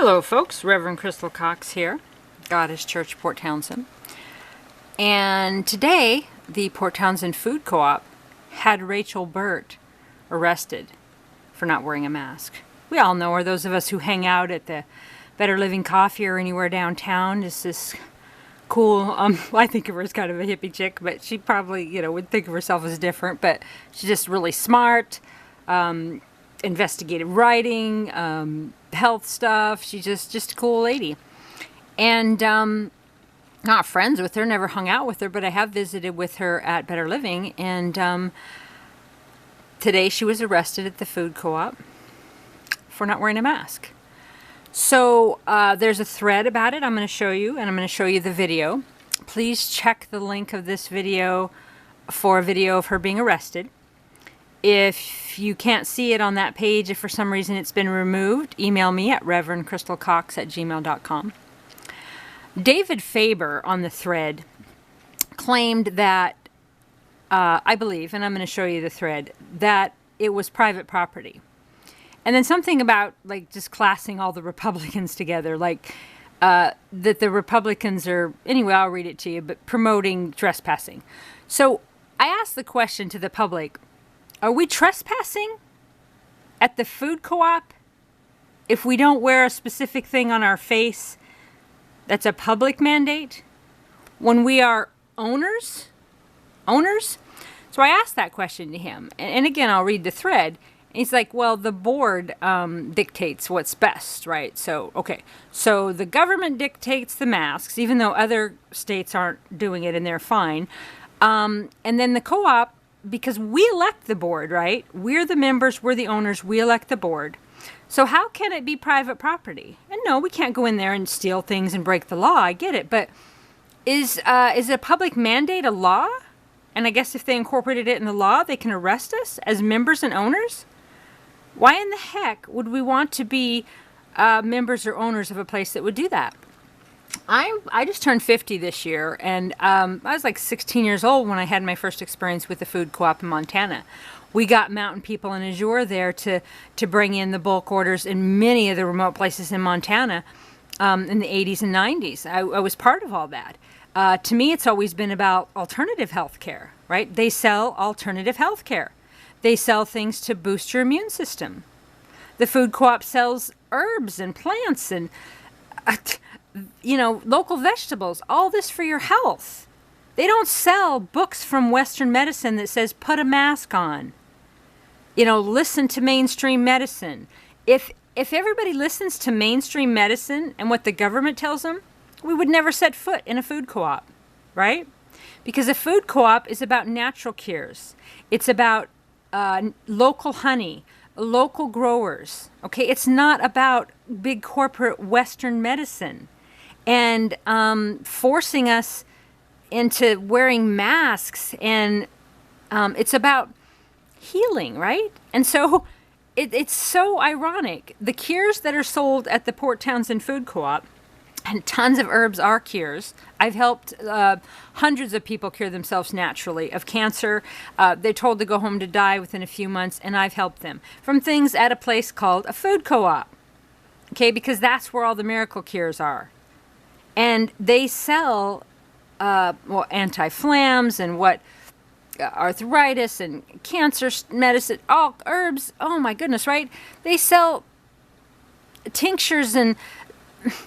Hello folks, Reverend Crystal Cox here, Goddess Church, Port Townsend. And today, the Port Townsend Food Co-op had Rachelle Burt arrested for not wearing a mask. We all know her, those of us who hang out at the Better Living Coffee or anywhere downtown. It's this cool, I think of her as kind of a hippie chick, but she probably, would think of herself as different, but she's just really smart, investigative writing, health stuff. She's just a cool lady. And not friends with her, never hung out with her, but I have visited with her at Better Living. And today she was arrested at the food co-op for not wearing a mask. So there's a thread about it I'm going to show you, and I'm going to show you the video. Please check the link of this video for a video of her being arrested. If you can't see it on that page, if for some reason it's been removed, email me at reverendcrystalcox@gmail.com. David Faber on the thread claimed that, I believe, and I'm going to show you the thread, that it was private property. And then something about, just classing all the Republicans together, that the Republicans are, anyway, I'll read it to you, but promoting trespassing. So I asked the question to the public, are we trespassing at the food co-op if we don't wear a specific thing on our face that's a public mandate when we are owners? So I asked that question to him. And again, I'll read the thread. He's like, well, the board dictates what's best, right? So, okay. So the government dictates the masks, even though other states aren't doing it and they're fine. And then the co-op, because we elect the board, right? We're the members, we're the owners, we elect the board. So how can it be private property? And no, we can't go in there and steal things and break the law. I get it. But is a public mandate a law? And I guess if they incorporated it in the law, they can arrest us as members and owners? Why in the heck would we want to be members or owners of a place that would do that? I just turned 50 this year, and I was like 16 years old when I had my first experience with the food co-op in Montana. We got mountain people in Azure there to bring in the bulk orders in many of the remote places in Montana in the 80s and 90s. I was part of all that. To me, it's always been about alternative health care, right? They sell alternative health care. They sell things to boost your immune system. The food co-op sells herbs and plants and local vegetables, all this for your health. They don't sell books from Western medicine that says put a mask on. Listen to mainstream medicine. If everybody listens to mainstream medicine and what the government tells them, we would never set foot in a food co-op, right? Because a food co-op is about natural cures. It's about local honey, local growers. Okay, it's not about big corporate Western medicine and forcing us into wearing masks, and it's about healing, right? And so it's so ironic. The cures that are sold at the Port Townsend Food Co-op, and tons of herbs are cures. I've helped hundreds of people cure themselves naturally of cancer. They're told to go home to die within a few months, and I've helped them from things at a place called a food co-op. Okay, because that's where all the miracle cures are. And they sell anti-flams and arthritis and cancer medicine, all herbs. Oh my goodness, right? They sell tinctures and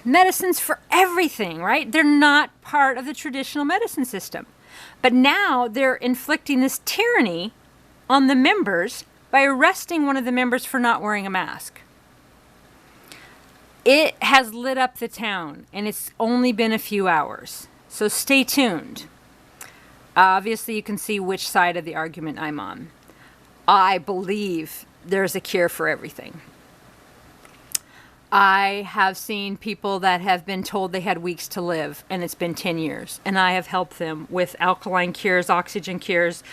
medicines for everything, right? They're not part of the traditional medicine system. But now they're inflicting this tyranny on the members by arresting one of the members for not wearing a mask. It has lit up the town, and it's only been a few hours. So stay tuned. Obviously, you can see which side of the argument I'm on. I believe there's a cure for everything. I have seen people that have been told they had weeks to live, and it's been 10 years. And I have helped them with alkaline cures, oxygen cures.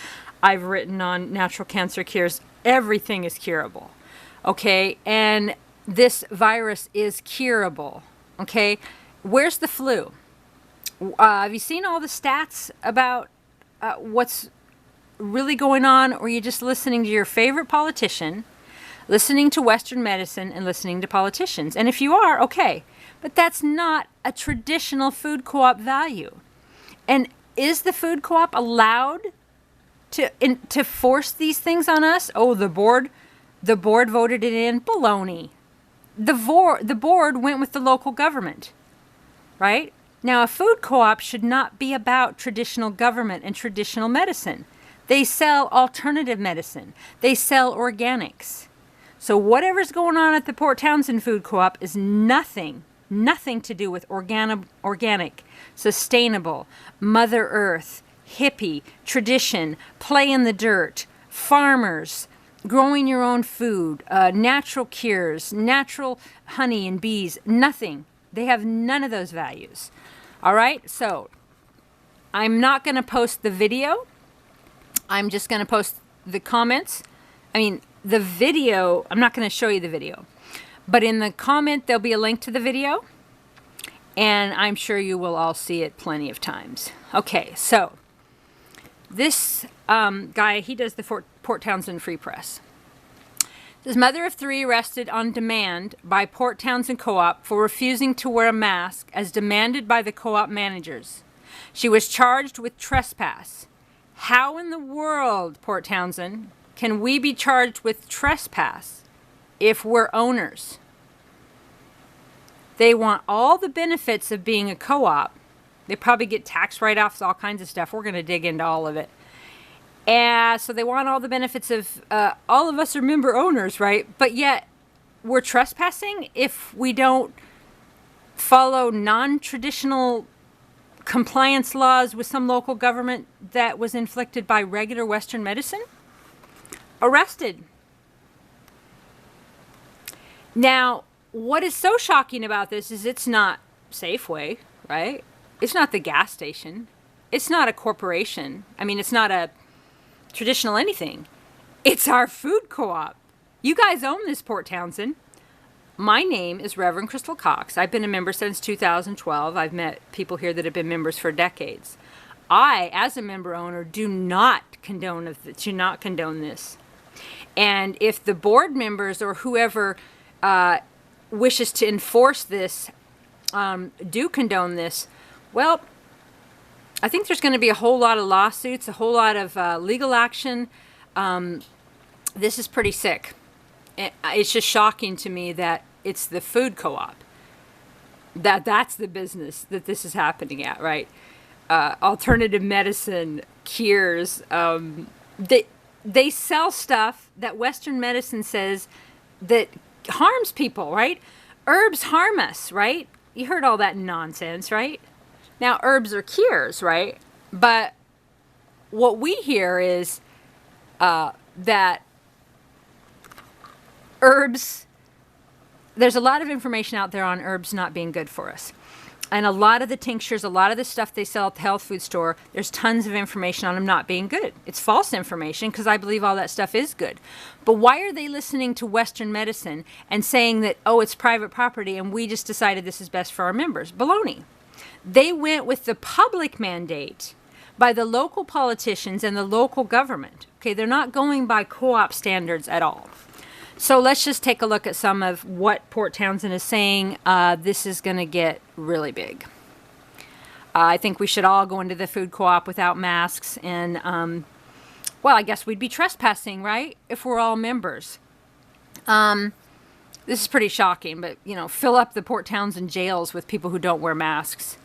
I've written on natural cancer cures. Everything is curable. Okay? And this virus is curable. Okay? Where's the flu? Have you seen all the stats about what's really going on, or are you just listening to your favorite politician listening to Western medicine and listening to politicians. And if you are, okay. But that's not a traditional food co-op value. And is the food co-op allowed to force these things on us? Oh, the board voted it in. Baloney. The board went with the local government, right? Now, a food co-op should not be about traditional government and traditional medicine. They sell alternative medicine. They sell organics. So whatever's going on at the Port Townsend Food Co-op is nothing to do with organic, sustainable, Mother Earth, hippie, tradition, play in the dirt, farmers, growing your own food, natural cures, natural honey and bees, nothing. They have none of those values. All right, so I'm not going to post the video. I'm just going to post the comments. I mean, the video, I'm not going to show you the video. But in the comment, there'll be a link to the video. And I'm sure you will all see it plenty of times. Okay, so this guy, he does the Port Townsend Free Press. His mother of three arrested on demand by Port Townsend Co-op for refusing to wear a mask as demanded by the co-op managers. She was charged with trespass. How in the world, Port Townsend, can we be charged with trespass if we're owners? They want all the benefits of being a co-op. They probably get tax write-offs, all kinds of stuff. We're going to dig into all of it. And so they want all the benefits of, all of us are member owners, right? But yet we're trespassing if we don't follow non-traditional compliance laws with some local government that was inflicted by regular Western medicine. Arrested. Now, what is so shocking about this is it's not Safeway, right? It's not the gas station. It's not a corporation. I mean, it's not a traditional anything. It's our food co-op. You guys own this, Port Townsend. My name is Reverend Crystal Cox. I've been a member since 2012. I've met people here that have been members for decades. I, as a member owner, do not condone this. And if the board members or whoever wishes to enforce this do condone this, well, I think there's going to be a whole lot of lawsuits, a whole lot of legal action. This is pretty sick. It's just shocking to me that it's the food co-op. That's the business that this is happening at, right? Alternative medicine, cures. They sell stuff that Western medicine says that harms people, right? Herbs harm us, right? You heard all that nonsense, right? Now, herbs are cures, right? But what we hear is that herbs, there's a lot of information out there on herbs not being good for us. And a lot of the tinctures, a lot of the stuff they sell at the health food store, there's tons of information on them not being good. It's false information because I believe all that stuff is good. But why are they listening to Western medicine and saying that, oh, it's private property and we just decided this is best for our members? Baloney. They went with the public mandate by the local politicians and the local government. Okay, they're not going by co-op standards at all. So let's just take a look at some of what Port Townsend is saying. This is going to get really big. I think we should all go into the food co-op without masks. And, well, I guess we'd be trespassing, right? If we're all members. This is pretty shocking, but, you know, fill up the Port Townsend jails with people who don't wear masks.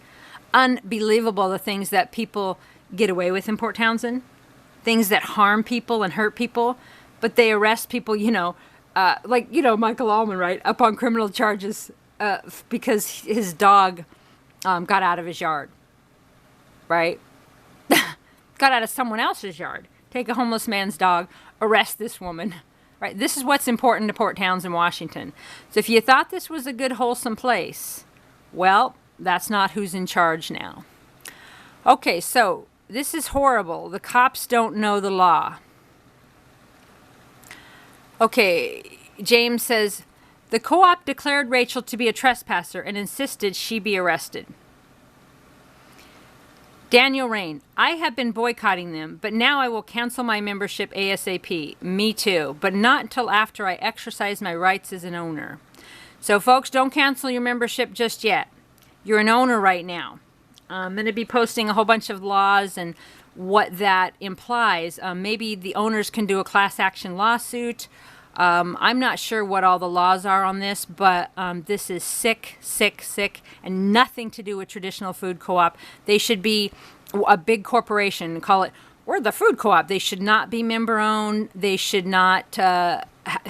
Unbelievable the things that people get away with in Port Townsend. Things that harm people and hurt people. But they arrest people, you know, like, you know, Michael Allman, right, up on criminal charges because his dog got out of his yard, right? Got out of someone else's yard. Take a homeless man's dog, arrest this woman, right? This is what's important to Port Townsend, Washington. So if you thought this was a good, wholesome place, well, that's not who's in charge now. Okay, so this is horrible. The cops don't know the law. Okay, James says, the co-op declared Rachel to be a trespasser and insisted she be arrested. Daniel Rain, I have been boycotting them, but now I will cancel my membership ASAP. Me too, but not until after I exercise my rights as an owner. So folks, don't cancel your membership just yet. You're an owner right now. I'm going to be posting a whole bunch of laws and what that implies. Maybe the owners can do a class action lawsuit. I'm not sure what all the laws are on this, but this is sick, sick, sick, and nothing to do with traditional food co-op. They should be a big corporation, call it, we're the food co-op. They should not be member-owned. They should not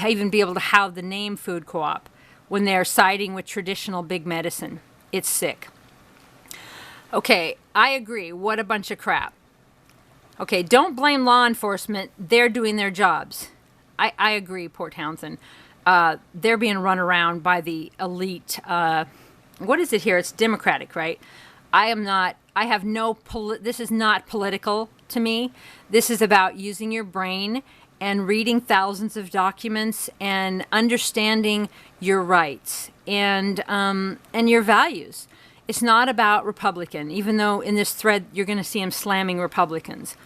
even be able to have the name food co-op when they're siding with traditional big medicine. It's sick. Okay, I agree. What a bunch of crap. Okay, don't blame law enforcement. They're doing their jobs. I agree, Port Townsend. They're being run around by the elite. What is it here? It's Democratic, right? This is not political to me. This is about using your brain and reading thousands of documents and understanding your rights and your values. It's not about Republican, even though in this thread you're going to see him slamming Republicans.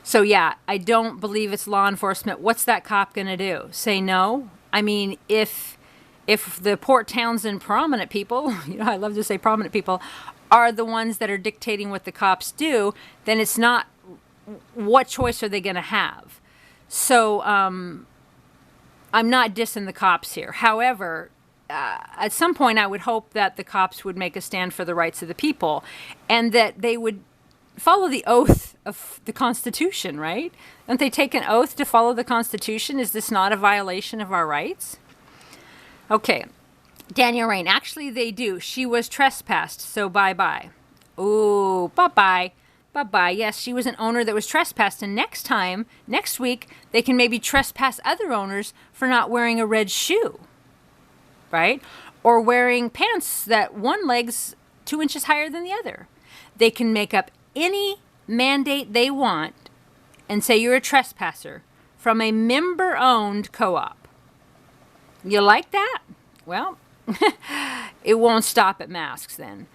So yeah, I don't believe it's law enforcement. What's that cop going to do? Say no? I mean, if the Port Townsend prominent people, I love to say prominent people, are the ones that are dictating what the cops do, then it's not, what choice are they going to have? So I'm not dissing the cops here. However, at some point I would hope that the cops would make a stand for the rights of the people and that they would follow the oath of the Constitution, right? Don't they take an oath to follow the Constitution? Is this not a violation of our rights? Okay. Daniel Rain, actually they do. She was trespassed, so bye-bye. Ooh, bye-bye. Bye-bye. Yes, she was an owner that was trespassed, and next week, they can maybe trespass other owners for not wearing a red shoe, right? Or wearing pants that one leg's 2 inches higher than the other. They can make up any mandate they want and say you're a trespasser from a member-owned co-op. You like that? Well, it won't stop at masks then.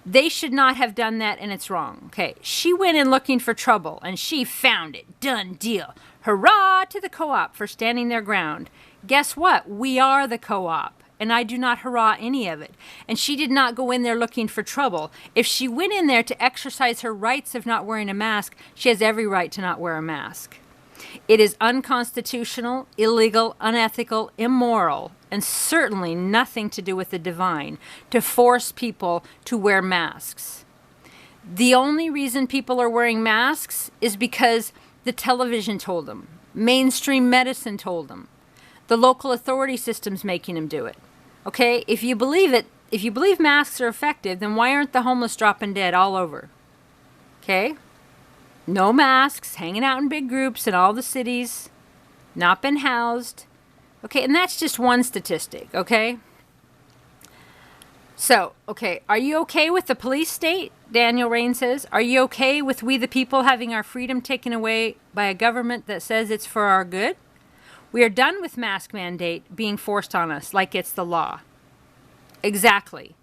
They should not have done that, and it's wrong. Okay, she went in looking for trouble, and she found it. Done deal. Hurrah to the co-op for standing their ground. Guess what? We are the co-op. And I do not hurrah any of it. And she did not go in there looking for trouble. If she went in there to exercise her rights of not wearing a mask, she has every right to not wear a mask. It is unconstitutional, illegal, unethical, immoral, and certainly nothing to do with the divine to force people to wear masks. The only reason people are wearing masks is because the television told them. Mainstream medicine told them. The local authority system's making them do it. Okay, if you believe it, if you believe masks are effective, then why aren't the homeless dropping dead all over? Okay, no masks, hanging out in big groups in all the cities, not been housed. Okay, and that's just one statistic, okay? So, okay, are you okay with the police state? Daniel Rain says. Are you okay with we the people having our freedom taken away by a government that says it's for our good? We are done with mask mandate being forced on us like it's the law. Exactly.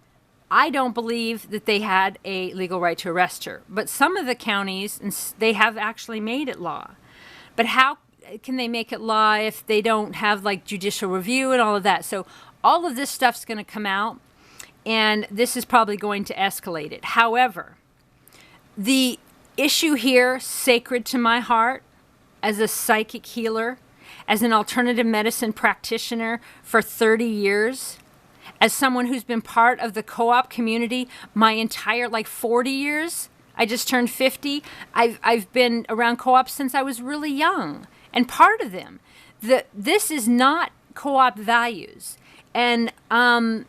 I don't believe that they had a legal right to arrest her, but some of the counties, they have actually made it law. But how can they make it law if they don't have like judicial review and all of that? So all of this stuff's going to come out, and this is probably going to escalate it. However, the issue here, sacred to my heart, as a psychic healer, as an alternative medicine practitioner for 30 years, as someone who's been part of the co-op community my entire, 40 years. I just turned 50. I've been around co-ops since I was really young and part of them. This is not co-op values. And, well,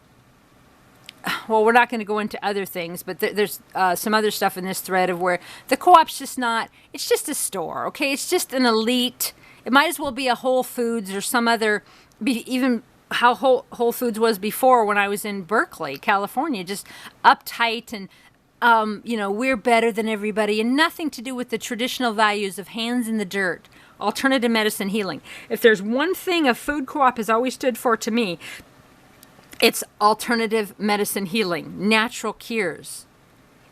we're not going to go into other things, but there's some other stuff in this thread of where the co-op's just not, it's just a store, okay? It's just an elite. It might as well be a Whole Foods or some other, even how Whole Foods was before when I was in Berkeley, California, just uptight and, we're better than everybody and nothing to do with the traditional values of hands in the dirt, alternative medicine healing. If there's one thing a food co-op has always stood for to me, it's alternative medicine healing, natural cures,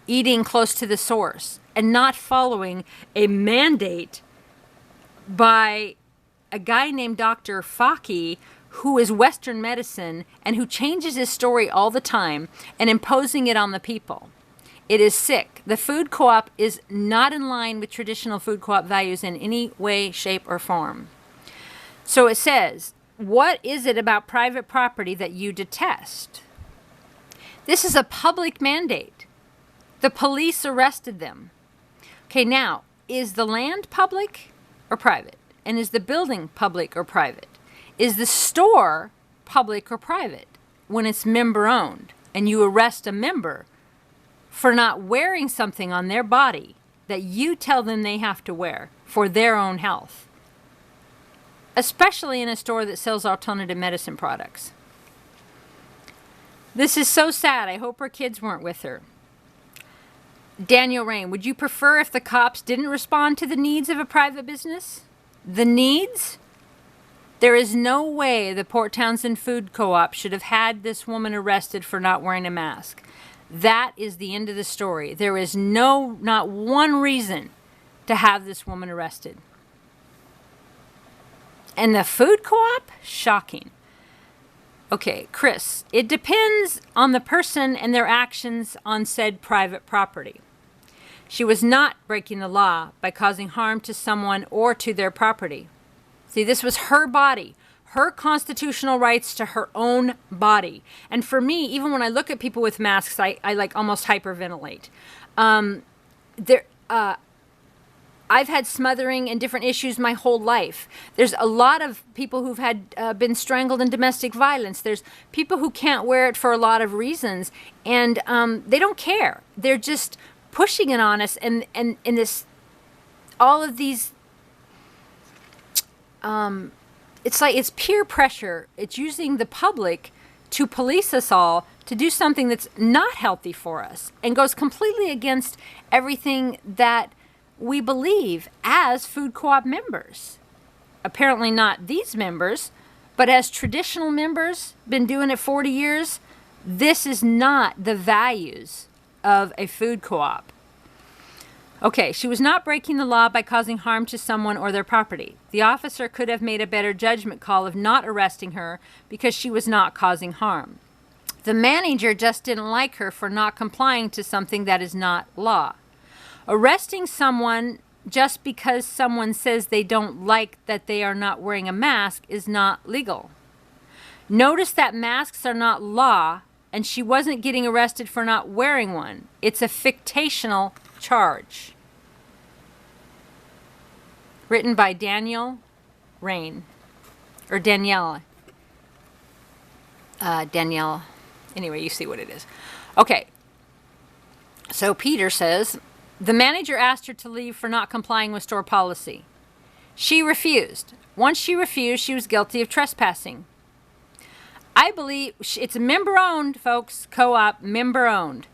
eating close to the source. and not following a mandate by a guy named Dr. Fauci, who is Western medicine and who changes his story all the time and imposing it on the people. It is sick. The food co-op is not in line with traditional food co-op values in any way, shape, or form. So it says, what is it about private property that you detest? This is a public mandate. The police arrested them. Okay, now, is the land public or private? And is the building public or private? Is the store public or private when it's member owned and you arrest a member for not wearing something on their body that you tell them they have to wear for their own health? Especially in a store that sells alternative medicine products. This is so sad. I hope her kids weren't with her. Daniel Rain, would you prefer if the cops didn't respond to the needs of a private business? The needs? There is no way the Port Townsend Food Co-op should have had this woman arrested for not wearing a mask. That is the end of the story. There is not one reason to have this woman arrested. And the food co-op? Shocking. Okay, Chris, it depends on the person and their actions on said private property. She was not breaking the law by causing harm to someone or to their property. See, this was her body, her constitutional rights to her own body. And for me, even when I look at people with masks, I like almost hyperventilate. I've had smothering and different issues my whole life. There's a lot of people who've had been strangled in domestic violence. There's people who can't wear it for a lot of reasons, and they don't care. They're just pushing it on us, and in this, all of these. It's like it's peer pressure. It's using the public to police us all to do something that's not healthy for us and goes completely against everything that we believe as food co-op members. Apparently not these members, but as traditional members, been doing it 40 years, this is not the values of a food co-op. Okay, she was not breaking the law by causing harm to someone or their property. The officer could have made a better judgment call of not arresting her because she was not causing harm. The manager just didn't like her for not complying to something that is not law. Arresting someone just because someone says they don't like that they are not wearing a mask is not legal. Notice that masks are not law, and she wasn't getting arrested for not wearing one. It's a fictional charge. Written by Daniel Rain. Or Danielle. Danielle. Anyway, you see what it is. Okay. So Peter says, the manager asked her to leave for not complying with store policy. She refused. Once she refused, she was guilty of trespassing. I believe it's member-owned, folks. Co-op, member-owned.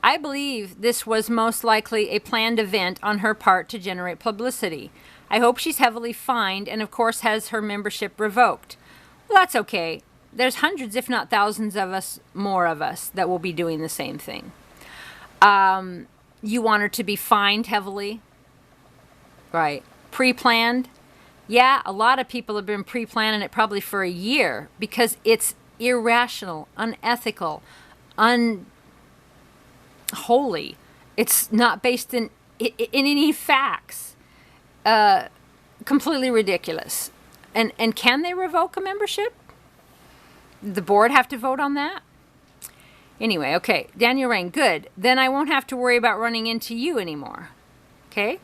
I believe this was most likely a planned event on her part to generate publicity. I hope she's heavily fined and, of course, has her membership revoked. Well, that's okay. There's hundreds, if not thousands of us, more of us, that will be doing the same thing. You want her to be fined heavily? Right. Pre-planned? Yeah, a lot of people have been pre-planning it probably for a year because it's irrational, unethical, unholy. It's not based in any facts. Completely ridiculous. And can they revoke a membership? The board have to vote on that? Anyway, okay. Daniel Rain, good. Then I won't have to worry about running into you anymore. Okay?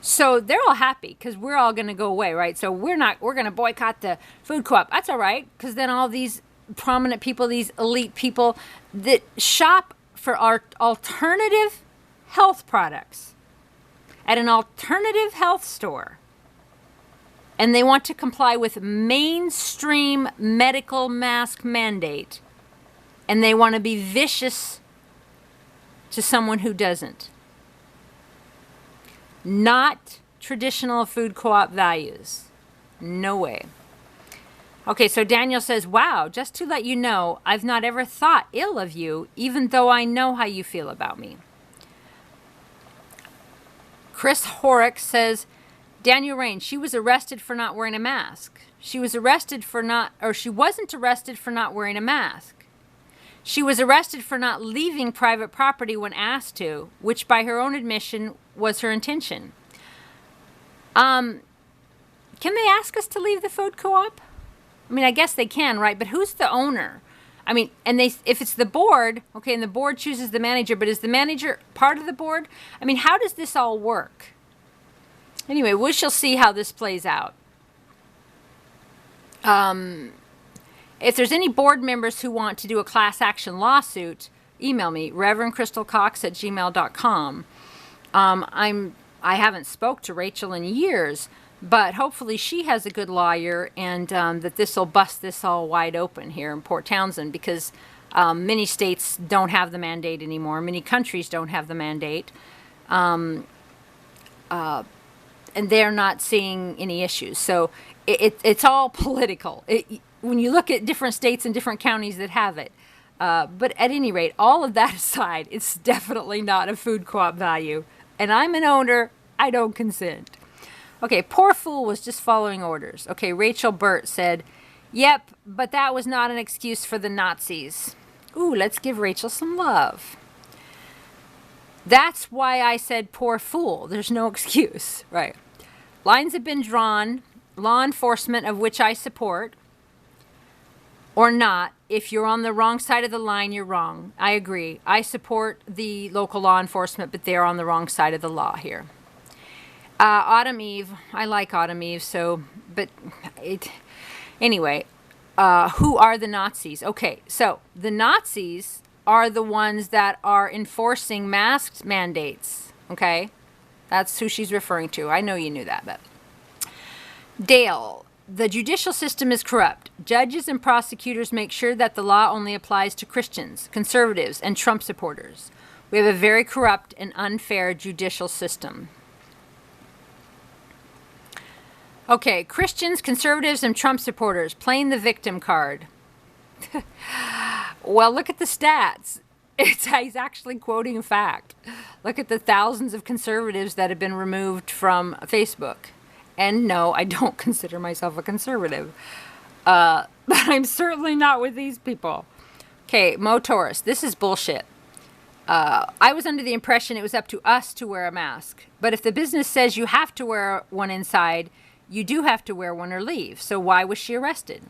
So they're all happy because we're all going to go away, right? So we're going to boycott the food co-op. That's all right, because then all these prominent people, these elite people that shop for our alternative health products at an alternative health store, and they want to comply with mainstream medical mask mandate, and they want to be vicious to someone who doesn't. Not traditional food co-op values. No way. Okay, so Daniel says, wow, just to let you know, I've not ever thought ill of you, even though I know how you feel about me. Chris Horrocks says, Daniel Rain, she was arrested for not wearing a mask. She was arrested for not, or she wasn't arrested for not wearing a mask. She was arrested for not leaving private property when asked to, which by her own admission was her intention. Can they ask us to leave the food co-op? I mean, I guess they can, right? But who's the owner? I mean, and if it's the board, okay, and the board chooses the manager, but is the manager part of the board? I mean, how does this all work? Anyway, we shall see how this plays out. If there's any board members who want to do a class action lawsuit, email me, reverendcrystalcox@gmail.com. I haven't spoke to Rachel in years, but hopefully she has a good lawyer, and that this will bust this all wide open here in Port Townsend, because many states don't have the mandate anymore. Many countries don't have the mandate. And they're not seeing any issues. So it's all political. When you look at different states and different counties that have it. But at any rate, all of that aside, it's definitely not a food co-op value. And I'm an owner. I don't consent. Okay, poor fool was just following orders. Okay, Rachelle Burt said, yep, but that was not an excuse for the Nazis. Ooh, let's give Rachel some love. That's why I said poor fool. There's no excuse, right? Lines have been drawn, law enforcement, of which I support, or not. If you're on the wrong side of the line, you're wrong. I agree. I support the local law enforcement, but they're on the wrong side of the law here. Autumn Eve. I like Autumn Eve, so, but anyway, who are the Nazis? Okay, so the Nazis are the ones that are enforcing mask mandates, okay? That's who she's referring to. I know you knew that, but. Dale, the judicial system is corrupt. Judges and prosecutors make sure that the law only applies to Christians, conservatives, and Trump supporters. We have a very corrupt and unfair judicial system. Okay, Christians, conservatives, and Trump supporters playing the victim card. Well, look at the stats. He's actually quoting a fact. Look at the thousands of conservatives that have been removed from Facebook. And no, I don't consider myself a conservative. But I'm certainly not with these people. Okay, Mo Taurus, this is bullshit. I was under the impression it was up to us to wear a mask. But if the business says you have to wear one inside, you do have to wear one or leave. So why was she arrested?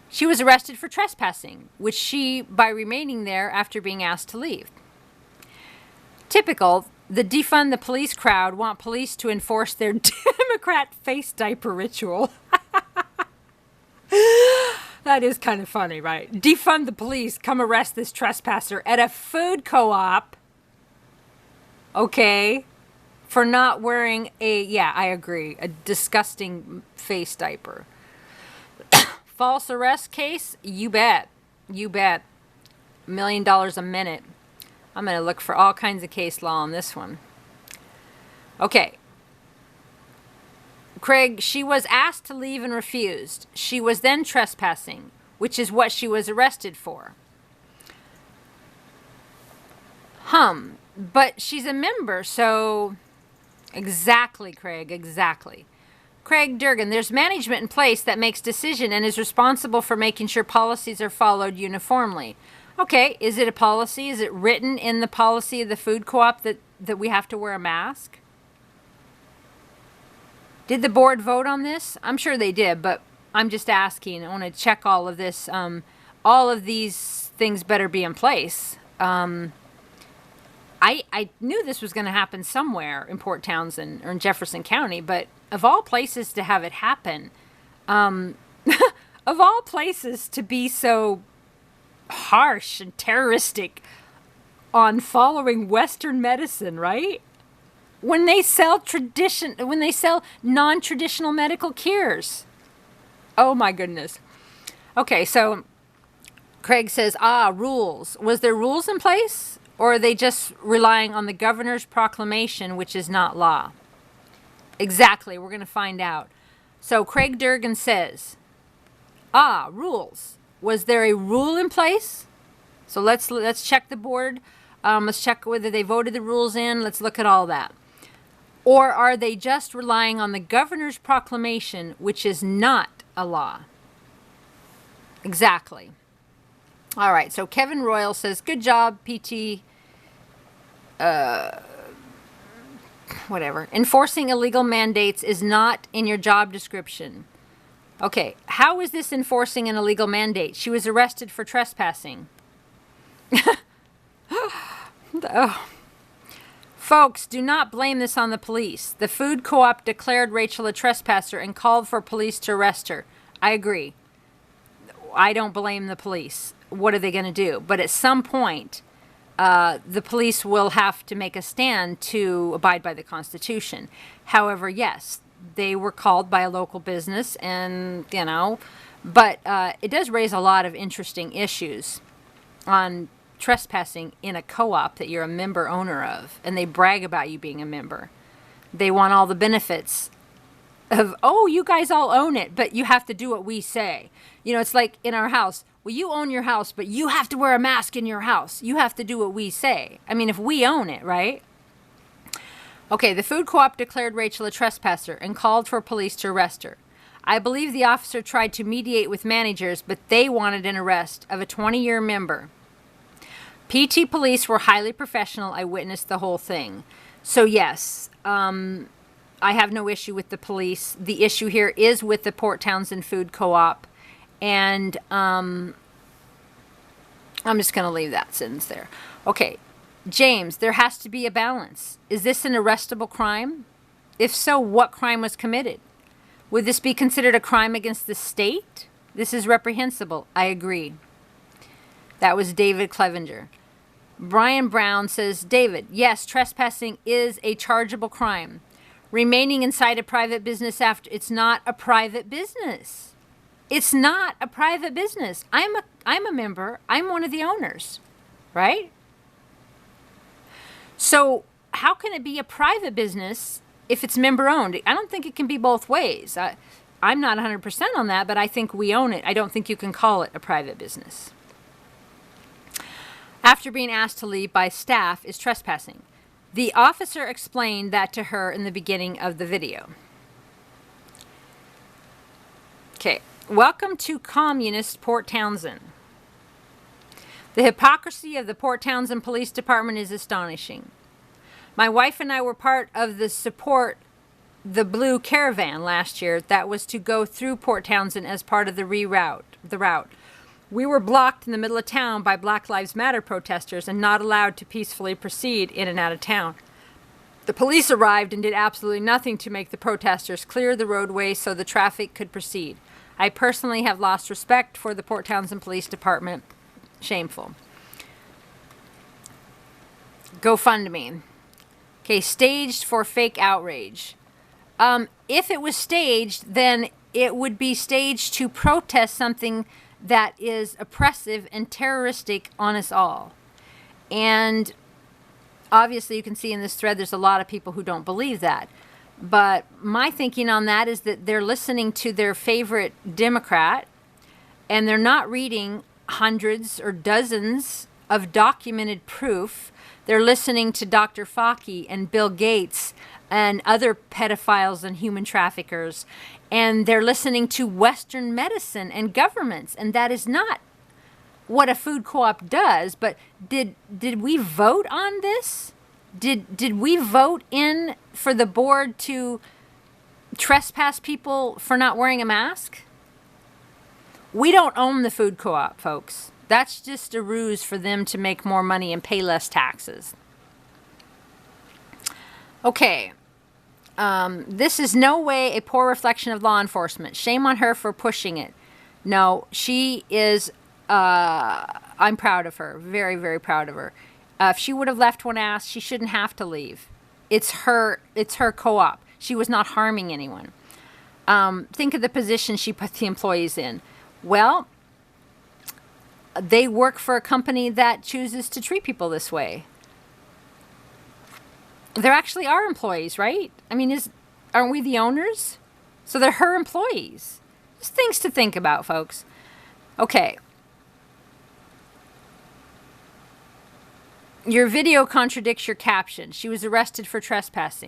She was arrested for trespassing, which she, by remaining there after being asked to leave. Typical, the defund the police crowd want police to enforce their Democrat face diaper ritual. That is kind of funny, right? Defund the police, come arrest this trespasser at a food co-op. Okay. For not wearing yeah, I agree, a disgusting face diaper. False arrest case? You bet. You bet. $1 million a minute. I'm going to look for all kinds of case law on this one. Okay. Craig, she was asked to leave and refused. She was then trespassing, which is what she was arrested for. But she's a member, so... Exactly, Craig, exactly. Craig Durgan, there's management in place that makes decision and is responsible for making sure policies are followed uniformly. Okay, is it a policy? Is it written in the policy of the food co-op that we have to wear a mask? Did the board vote on this? I'm sure they did, but I'm just asking. I want to check all of this. All of these things better be in place. I knew this was going to happen somewhere in Port Townsend or in Jefferson County, but of all places to have it happen, of all places to be so harsh and terroristic on following Western medicine, right? When they sell non-traditional medical cures. Oh my goodness. Okay, so Craig says, rules. Was there rules in place? Or are they just relying on the governor's proclamation, which is not law? Exactly, we're going to find out. So Craig Durgan says, rules. Was there a rule in place? So let's check the board. Let's check whether they voted the rules in. Let's look at all that. Or are they just relying on the governor's proclamation, which is not a law? Exactly. All right, so Kevin Royal says, good job, PT. Whatever. Enforcing illegal mandates is not in your job description. Okay, how is this enforcing an illegal mandate? She was arrested for trespassing. Oh. Folks, do not blame this on the police. The food co-op declared Rachel a trespasser and called for police to arrest her. I agree. I don't blame the police. What are they going to do? But at some point, the police will have to make a stand to abide by the Constitution. However, yes, they were called by a local business and, you know, but it does raise a lot of interesting issues on trespassing in a co-op that you're a member owner of, and they brag about you being a member. They want all the benefits of, oh, you guys all own it, but you have to do what we say. You know, it's like in our house. Well, you own your house, but you have to wear a mask in your house. You have to do what we say. I mean, if we own it, right? Okay, the food co-op declared Rachel a trespasser and called for police to arrest her. I believe the officer tried to mediate with managers, but they wanted an arrest of a 20-year member. PT police were highly professional. I witnessed the whole thing. So yes, I have no issue with the police. The issue here is with the Port Townsend Food Co-op. And I'm just going to leave that sentence there. Okay, James, there has to be a balance. Is this an arrestable crime? If so, what crime was committed? Would this be considered a crime against the state? This is reprehensible. I agree. That was David Clevenger. Brian Brown says, David, yes, trespassing is a chargeable crime. Remaining inside a private business after, it's not a private business. It's not a private business. I'm a member. I'm one of the owners, right? So how can it be a private business if it's member owned? I don't think it can be both ways. I'm not 100% on that, but I think we own it. I don't think you can call it a private business. After being asked to leave by staff is trespassing. The officer explained that to her in the beginning of the video. Okay, welcome to communist Port Townsend. The hypocrisy of the Port Townsend Police Department is astonishing. My wife and I were part of the Support the Blue Caravan last year that was to go through Port Townsend as part of the route. We were blocked in the middle of town by Black Lives Matter protesters and not allowed to peacefully proceed in and out of town. The police arrived and did absolutely nothing to make the protesters clear the roadway so the traffic could proceed. I personally have lost respect for the Port Townsend Police Department. Shameful. GoFundMe. Okay, staged for fake outrage. If it was staged, then it would be staged to protest something that is oppressive and terroristic on us all. And obviously you can see in this thread there's a lot of people who don't believe that. But my thinking on that is that they're listening to their favorite Democrat and they're not reading hundreds or dozens of documented proof. They're listening to Dr. Fauci and Bill Gates and other pedophiles and human traffickers. And they're listening to Western medicine and governments. And that is not what a food co-op does. But did we vote on this? Did we vote in for the board to trespass people for not wearing a mask? We don't own the food co-op, folks. That's just a ruse for them to make more money and pay less taxes. Okay. This is no way a poor reflection of law enforcement. Shame on her for pushing it. No, she is, I'm proud of her. Very, very proud of her. If she would have left when asked, she shouldn't have to leave. It's her co-op. She was not harming anyone. Think of the position she put the employees in. Well, they work for a company that chooses to treat people this way. There actually are employees, right? I mean, aren't we the owners? So they're her employees. Just things to think about, folks. Okay. Your video contradicts your caption. She was arrested for trespassing.